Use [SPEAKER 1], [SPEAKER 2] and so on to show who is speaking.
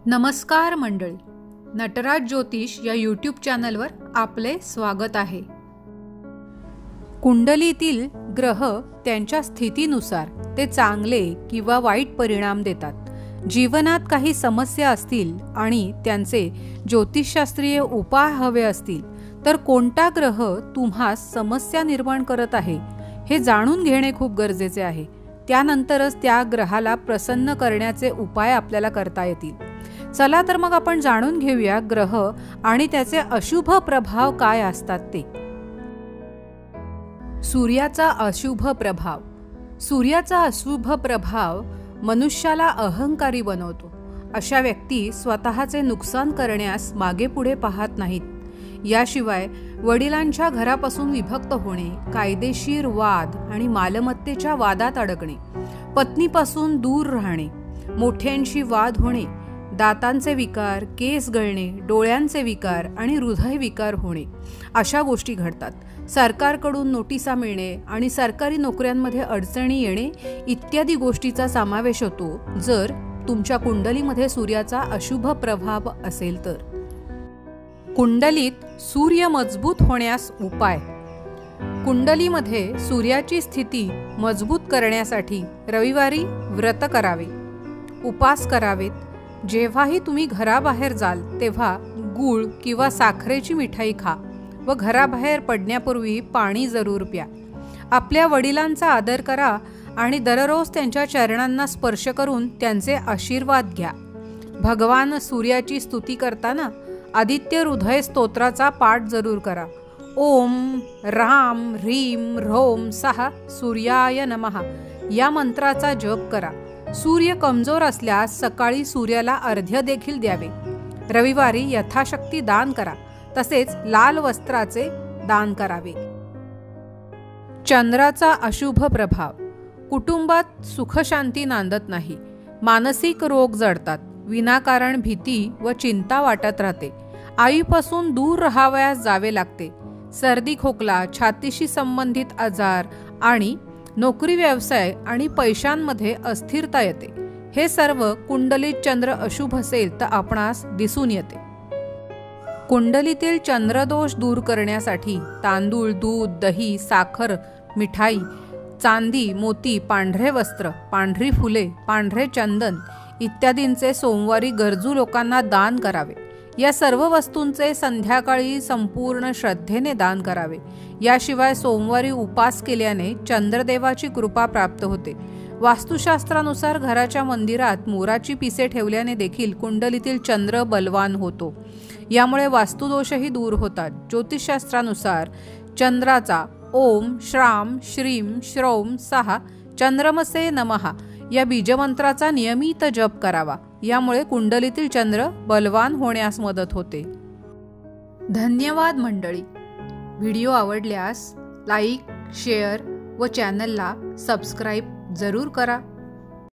[SPEAKER 1] नमस्कार मंडळी, नटराज ज्योतिष या यूट्यूब चॅनलवर आपले स्वागत आहे। कुंडलीतील ग्रह त्यांच्या स्थितीनुसार ते चांगले किंवा वाईट परिणाम देतात। जीवनात काही समस्या असतील आणि त्यांचे ज्योतिषशास्त्रीय उपाय हवे असतील तर कोणता ग्रह तुम्हास समस्या निर्माण करत आहे हे जाणून घेणे खूप गरजेचे आहे। त्यानंतरच त्या ग्रहाला प्रसन्न करण्याचे उपाय आपल्याला करता येतील। चला तर मग आपण जाणून घेऊया ग्रह आणि त्याचे अशुभ प्रभाव काय असतात ते। सूर्याचा अशुभ प्रभाव। सूर्याचा अशुभ प्रभाव मनुष्याला अहंकारी बनवतो। अशा व्यक्ती स्वतःचे नुकसान करण्यास मागे पुढे पाहत नाहीत। याशिवाय वडिलांच्या घरापासून विभक्त होणे, कायदेशीर वाद आणि मालमत्तेच्या वादात अडकणे, पत्नीपासून दूर राहणे, मोठ्यांशी वाद होणे, दातांचे विकार, केस गळणे, डोळ्यांचे विकार आणि हृदय विकार होणे अशा गोष्टी घडतात। सरकारकडून नोटिसा मिळणे आणि सरकारी नोकऱ्यांमध्ये अडचणी येणे इत्यादी गोष्टीचा समावेश होतो जर तुमच्या कुंडलीमध्ये सूर्याचा अशुभ प्रभाव असेल तर। कुंडलीत सूर्य मजबूत होण्यास उपाय। कुंडलीमध्ये सूर्याची स्थिती मजबूत करण्यासाठी रविवारी व्रत करावे, उपास करावेत। जेव्हाही तुम्ही घराबाहेर जाल तेव्हा गूळ किंवा साखरेची मिठाई खा व घराबाहेर पडण्यापूर्वी पाणी जरूर प्या। आपल्या वडिलांचा आदर करा आणि दररोज त्यांच्या चरणांना स्पर्श करून त्यांचे आशीर्वाद घ्या। भगवान सूर्याची स्तुती करताना आदित्य हृदय स्तोत्राचा पाठ जरूर करा। ओम राम ह्रीम ह्रौम सहा सूर्याय नमः या मंत्राचा जप करा। सूर्य कमजोर असल्यास सकाळी सूर्याला अर्घ्य देखील द्यावे। रविवारी यथाशक्ती दान करा, तसेच लाल वस्त्राचे दान करावे। चंद्राचा अशुभ प्रभाव। कुटुंबात सुखशांती नांदत नाही, मानसिक रोग जडतात, विनाकारण भीती व चिंता वाटत राहते, आईपासून दूर राहावयास जावे लागते, सर्दी खोकला, छातीशी संबंधित आजार आणि नोकरी व्यवसाय आणि पैशांमध्ये अस्थिरता येते। हे सर्व कुंडलीत चंद्र अशुभ असेल तर आपणास दिसून येते। कुंडलीतील चंद्रदोष दूर करण्यासाठी तांदूळ, दूध, दही, साखर, मिठाई, चांदी, मोती, पांढरे वस्त्र, पांढरी फुले, पांढरे चंदन इत्यादींचे सोमवारी गरजू लोकांना दान करावे। या सर्व वस्तूंचे संध्याकाळी संपूर्ण श्रद्धेने दान करावे। याशिवाय सोमवारी उपास केल्याने चंद्रदेवाची कृपा प्राप्त होते। वास्तुशास्त्रानुसार घराच्या मंदिरात मोराची पिसे ठेवल्याने देखील कुंडलीतील चंद्र बलवान होतो। यामुळे वास्तुदोषही दूर होतात। ज्योतिषशास्त्रानुसार चंद्राचा ओम श्राम श्रीम श्रौम सहा चंद्रमसे नमः या बीजमंत्राचा नियमित जप करावा। यामुळे कुंडलीतील चंद्र बलवान होण्यास मदत होते। धन्यवाद मंडळी। व्हिडिओ आवडल्यास लाईक, शेअर व चॅनलला सबस्क्राईब जरूर करा।